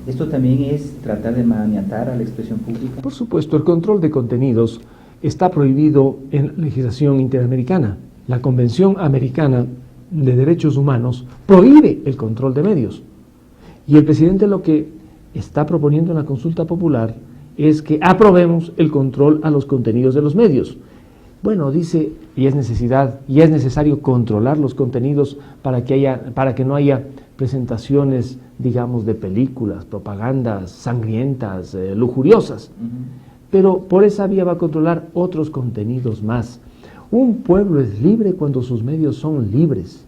¿Esto también es tratar de maniatar a la expresión pública? Por supuesto, el control de contenidos está prohibido en la legislación interamericana. La Convención Americana de Derechos Humanos prohíbe el control de medios. Y el presidente lo que está proponiendo en la consulta popular es que aprobemos el control a los contenidos de los medios. Bueno, dice, y es necesario controlar los contenidos para que no haya presentaciones, digamos, de películas, propagandas sangrientas, lujuriosas. Pero por esa vía va a controlar otros contenidos más. Un pueblo es libre cuando sus medios son libres.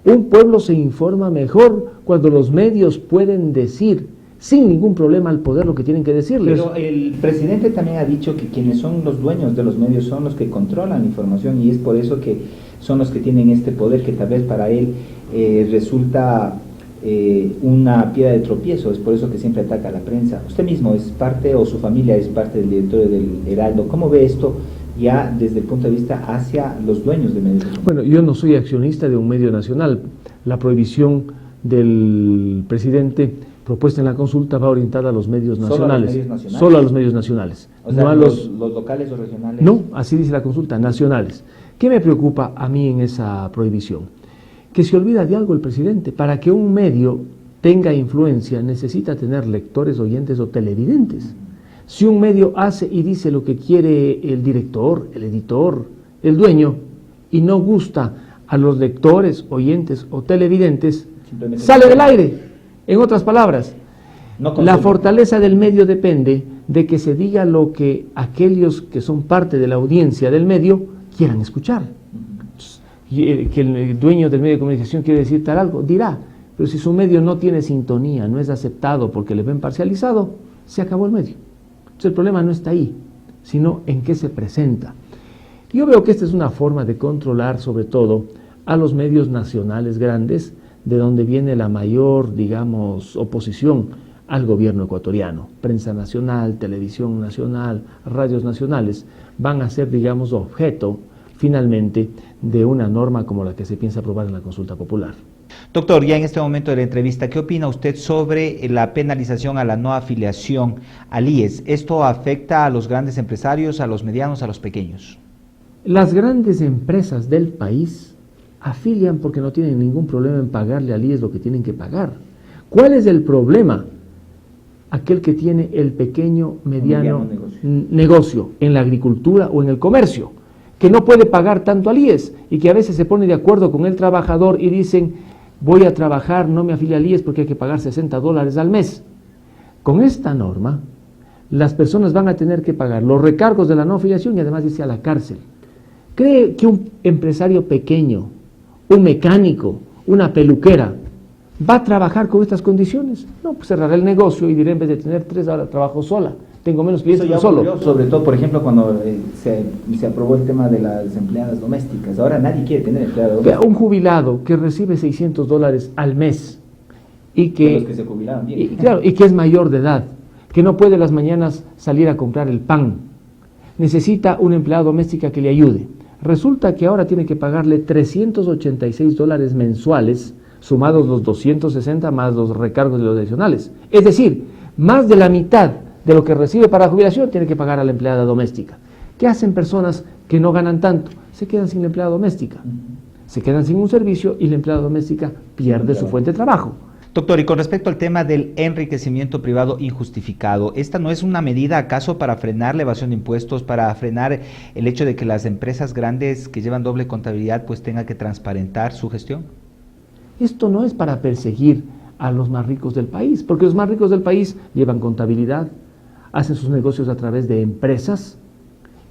Un pueblo se informa mejor cuando los medios pueden decir sin ningún problema al poder lo que tienen que decirles. Pero el presidente también ha dicho que quienes son los dueños de los medios son los que controlan la información, y es por eso que son los que tienen este poder que tal vez para él resulta una piedra de tropiezo. Es por eso que siempre ataca a la prensa. Usted mismo es parte, o su familia es parte del directorio del Heraldo. ¿Cómo ve esto ya desde el punto de vista hacia los dueños de medios? Bueno, yo no soy accionista de un medio nacional. La prohibición del presidente propuesta en la consulta va orientada a los medios nacionales. Solo a los medios nacionales. O sea, no a los locales o regionales. No, así dice la consulta, nacionales. ¿Qué me preocupa a mí en esa prohibición? Que se olvida de algo el presidente. Para que un medio tenga influencia necesita tener lectores, oyentes o televidentes. Si un medio hace y dice lo que quiere el director, el editor, el dueño, y no gusta a los lectores, oyentes o televidentes, sale del aire. En otras palabras, la fortaleza del medio depende de que se diga lo que aquellos que son parte de la audiencia del medio quieran escuchar. Que el dueño del medio de comunicación quiere decir tal algo, dirá, pero si su medio no tiene sintonía, no es aceptado porque le ven parcializado, se acabó el medio. Entonces el problema no está ahí, sino en qué se presenta. Yo veo que esta es una forma de controlar sobre todo a los medios nacionales grandes, de donde viene la mayor, digamos, oposición al gobierno ecuatoriano. Prensa nacional, televisión nacional, radios nacionales, van a ser, digamos, objeto, finalmente, de una norma como la que se piensa aprobar en la consulta popular. Doctor, ya en este momento de la entrevista, ¿qué opina usted sobre la penalización a la no afiliación al IES? ¿Esto afecta a los grandes empresarios, a los medianos, a los pequeños? Las grandes empresas del país afilian porque no tienen ningún problema en pagarle al IES lo que tienen que pagar. ¿Cuál es el problema? Aquel que tiene el pequeño, mediano negocio en la agricultura o en el comercio, que no puede pagar tanto al IES y que a veces se pone de acuerdo con el trabajador y dicen, voy a trabajar, no me afilia al IES porque hay que pagar $60 al mes. Con esta norma, las personas van a tener que pagar los recargos de la no afiliación y además irse a la cárcel. ¿Cree que un empresario pequeño, un mecánico, una peluquera, va a trabajar con estas condiciones? No, pues cerrará el negocio y diré, en vez de tener 3 horas trabajo sola, tengo menos clientes solo. Ocurrió, sobre todo, por ejemplo, cuando se aprobó el tema de las empleadas domésticas. Ahora nadie quiere tener empleada doméstica. Un jubilado que recibe $600 al mes y que, los que se jubilaron bien. Claro, y que es mayor de edad, que no puede las mañanas salir a comprar el pan, necesita una empleada doméstica que le ayude. Resulta que ahora tiene que pagarle $386 mensuales, sumados los 260 más los recargos de los adicionales. Es decir, más de la mitad de lo que recibe para la jubilación tiene que pagar a la empleada doméstica. ¿Qué hacen personas que no ganan tanto? Se quedan sin la empleada doméstica, se quedan sin un servicio y la empleada doméstica pierde su fuente de trabajo. Doctor, y con respecto al tema del enriquecimiento privado injustificado, ¿esta no es una medida acaso para frenar la evasión de impuestos, para frenar el hecho de que las empresas grandes que llevan doble contabilidad pues tengan que transparentar su gestión? Esto no es para perseguir a los más ricos del país, porque los más ricos del país llevan contabilidad, hacen sus negocios a través de empresas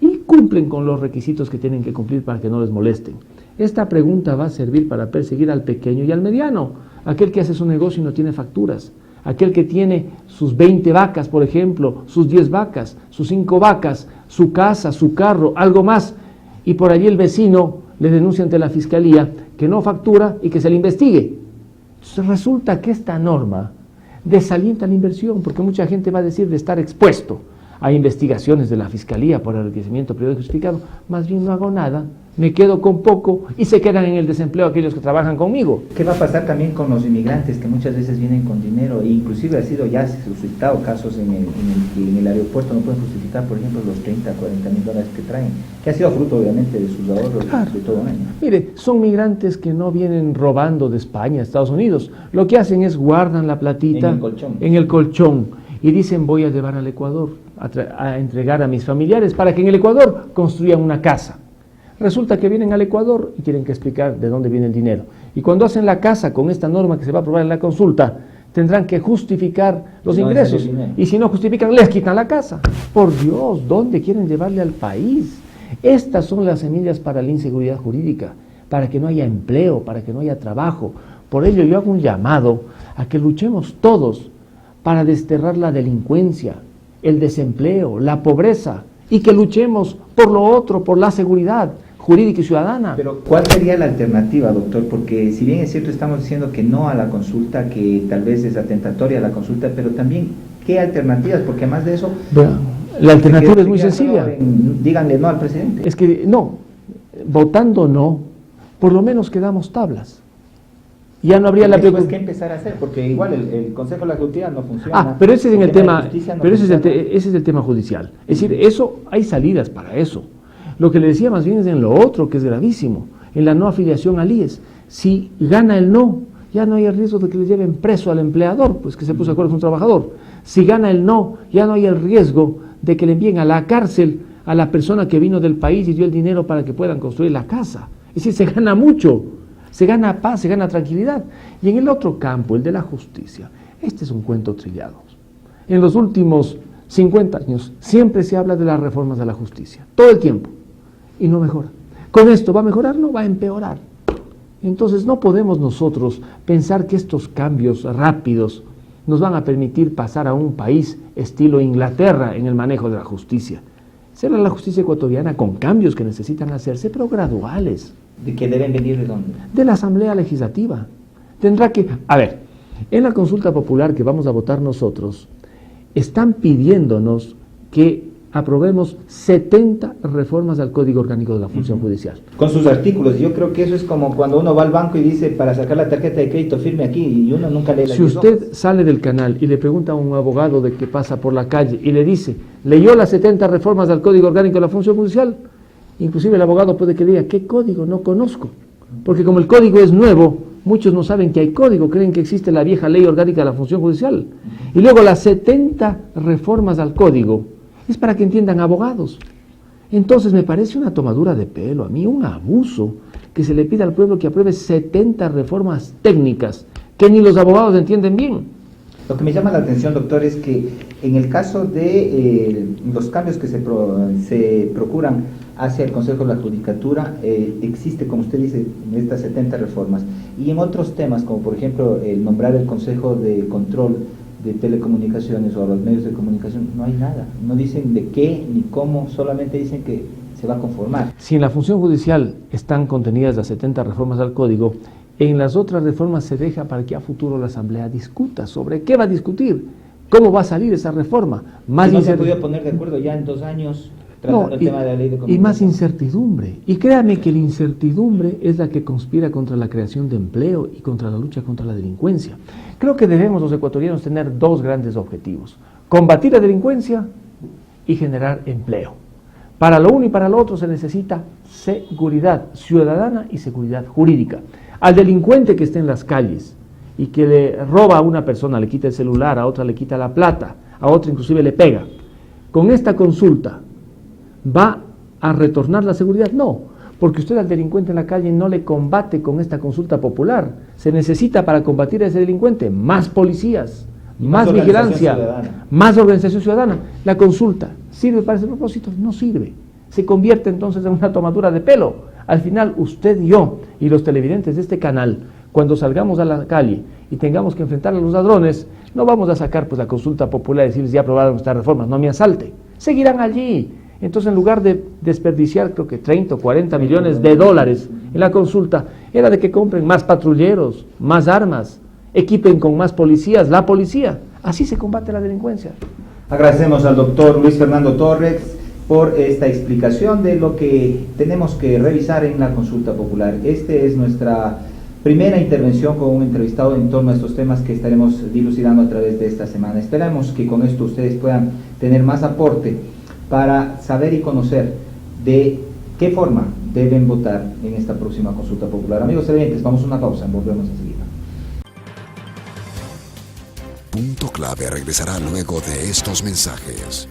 y cumplen con los requisitos que tienen que cumplir para que no les molesten. Esta pregunta va a servir para perseguir al pequeño y al mediano, aquel que hace su negocio y no tiene facturas, aquel que tiene sus 20 vacas, por ejemplo, sus 10 vacas, sus 5 vacas, su casa, su carro, algo más, y por allí el vecino le denuncia ante la fiscalía que no factura y que se le investigue. Entonces resulta que esta norma desalienta la inversión, porque mucha gente va a decir de estar expuesto a investigaciones de la Fiscalía por enriquecimiento privado injustificado, más bien no hago nada, me quedo con poco y se quedan en el desempleo aquellos que trabajan conmigo. ¿Qué va a pasar también con los inmigrantes que muchas veces vienen con dinero e inclusive ha sido ya suscitado casos en el aeropuerto no pueden justificar, por ejemplo, los 30, 40 mil dólares que traen, que ha sido fruto obviamente de sus ahorros de todo un año? Mire, son migrantes que no vienen robando de España a Estados Unidos, lo que hacen es guardan la platita en el colchón y dicen voy a llevar al Ecuador a entregar a mis familiares para que en el Ecuador construyan una casa. Resulta que vienen al Ecuador y tienen que explicar de dónde viene el dinero. Y cuando hacen la casa con esta norma que se va a aprobar en la consulta, tendrán que justificar los ingresos. Y si no justifican, les quitan la casa. Por Dios, ¿dónde quieren llevarle al país? Estas son las semillas para la inseguridad jurídica, para que no haya empleo, para que no haya trabajo. Por ello yo hago un llamado a que luchemos todos para desterrar la delincuencia, el desempleo, la pobreza, y que luchemos por lo otro, por la seguridad jurídica y ciudadana. Pero ¿cuál sería la alternativa, doctor? Porque si bien es cierto estamos diciendo que no a la consulta, que tal vez es atentatoria a la consulta, pero también ¿qué alternativas? Porque además de eso... La alternativa es muy sencilla. Díganle no al presidente. Es que no, votando no, por lo menos quedamos tablas. Ya no habría la preocupación. ¿Qué empezar a hacer? Porque igual el Consejo de la Justicia no funciona. Pero ese es en el tema, pero ese es el tema judicial. Es decir, eso hay salidas para eso. Lo que le decía más bien es en lo otro, que es gravísimo, en la no afiliación al IES. Si gana el no, ya no hay el riesgo de que le lleven preso al empleador, pues que se puso de acuerdo con un trabajador. Si gana el no, ya no hay el riesgo de que le envíen a la cárcel a la persona que vino del país y dio el dinero para que puedan construir la casa. Es decir, se gana mucho, se gana paz, se gana tranquilidad. Y en el otro campo, el de la justicia, este es un cuento trillado. En los últimos 50 años siempre se habla de las reformas de la justicia, todo el tiempo, y no mejora. ¿Con esto va a mejorar? No, va a empeorar. Entonces no podemos nosotros pensar que estos cambios rápidos nos van a permitir pasar a un país estilo Inglaterra en el manejo de la justicia. Será la justicia ecuatoriana con cambios que necesitan hacerse, pero graduales. ¿De qué deben venir de dónde? De la Asamblea Legislativa. Tendrá que... A ver, en la consulta popular que vamos a votar nosotros, están pidiéndonos que aprobemos 70 reformas al Código Orgánico de la Función Judicial. Con sus artículos. Yo creo que eso es como cuando uno va al banco y dice, para sacar la tarjeta de crédito firme aquí, y uno nunca lee la Si usted sale del canal y le pregunta a un abogado de que pasa por la calle y le dice, ¿leyó las 70 reformas al Código Orgánico de la Función Judicial? Inclusive el abogado puede que diga, ¿qué código? No conozco. Porque como el código es nuevo, muchos no saben que hay código, creen que existe la vieja Ley Orgánica de la Función Judicial. Y luego las 70 reformas al código es para que entiendan abogados. Entonces me parece una tomadura de pelo, a mí un abuso que se le pida al pueblo que apruebe 70 reformas técnicas que ni los abogados entienden bien. Lo que me llama la atención, doctor, es que en el caso de los cambios que se procuran hacia el Consejo de la Judicatura, existe, como usted dice, estas 70 reformas. Y en otros temas, como por ejemplo el nombrar el Consejo de Control de Telecomunicaciones o a los medios de comunicación, no hay nada. No dicen de qué ni cómo, solamente dicen que se va a conformar. Si en la función judicial están contenidas las 70 reformas al Código, en las otras reformas se deja para que a futuro la Asamblea discuta sobre qué va a discutir, cómo va a salir esa reforma. Más no se ha podido poner de acuerdo ya en 2 años tratando el tema de la ley de comunicación. Y más incertidumbre. Y créame que la incertidumbre es la que conspira contra la creación de empleo y contra la lucha contra la delincuencia. Creo que debemos los ecuatorianos tener 2 grandes objetivos: combatir la delincuencia y generar empleo. Para lo uno y para lo otro se necesita seguridad ciudadana y seguridad jurídica. Al delincuente que esté en las calles y que le roba a una persona, le quita el celular, a otra le quita la plata, a otra inclusive le pega, con esta consulta ¿va a retornar la seguridad? No, porque usted al delincuente en la calle no le combate con esta consulta popular. Se necesita para combatir a ese delincuente más policías, más vigilancia, más organización ciudadana. La consulta, ¿sirve para ese propósito? No sirve. Se convierte entonces en una tomadura de pelo. Al final, usted, yo y los televidentes de este canal, cuando salgamos a la calle y tengamos que enfrentar a los ladrones, no vamos a sacar pues la consulta popular y decirles ya aprobaron estas reformas, no me asalte. Seguirán allí. Entonces, en lugar de desperdiciar, creo que 30 o 40 millones de dólares en la consulta, era de que compren más patrulleros, más armas, equipen con más policías, la policía. Así se combate la delincuencia. Agradecemos al doctor Luis Fernando Torres por esta explicación de lo que tenemos que revisar en la consulta popular. Esta es nuestra primera intervención con un entrevistado en torno a estos temas que estaremos dilucidando a través de esta semana. Esperamos que con esto ustedes puedan tener más aporte para saber y conocer de qué forma deben votar en esta próxima consulta popular. Amigos televidentes, vamos a una pausa, volvemos enseguida. Punto Clave regresará luego de estos mensajes.